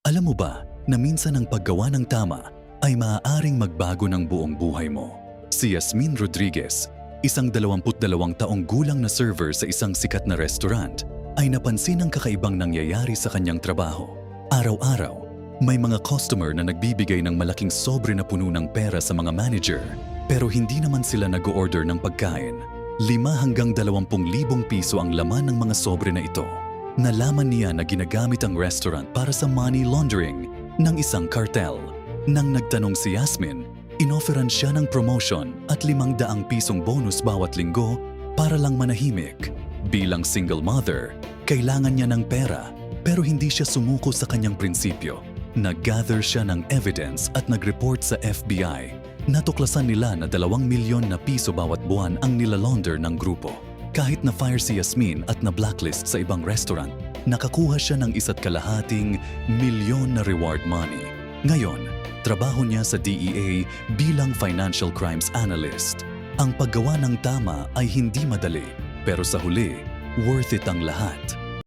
Alam mo ba na minsan ang paggawa ng tama ay maaaring magbago ng buong buhay mo? Si Yasmin Rodriguez, isang 22 taong gulang na server sa isang sikat na restaurant, ay napansin ang kakaibang nangyayari sa kanyang trabaho. Araw-araw, may mga customer na nagbibigay ng malaking sobre na puno ng pera sa mga manager, pero hindi naman sila nag-o-order ng pagkain. 5 hanggang 20,000 piso ang laman ng mga sobre na ito. Nalaman niya na ginagamit ang restaurant para sa money laundering ng isang cartel. Nang nagtanong si Yasmin, inofferan siya ng promotion at 500 pisong bonus bawat linggo para lang manahimik. Bilang single mother, kailangan niya ng pera pero hindi siya sumuko sa kanyang prinsipyo. Nag-gather siya ng evidence at nag-report sa FBI. Natuklasan nila na 2 milyon na piso bawat buwan ang nilalaunder ng grupo. Kahit na-fire si Yasmin at na-blacklist sa ibang restaurant, nakakuha siya ng 1.5 milyon na reward money. Ngayon, trabaho niya sa DEA bilang financial crimes analyst. Ang paggawa ng tama ay hindi madali, pero sa huli, worth it ang lahat.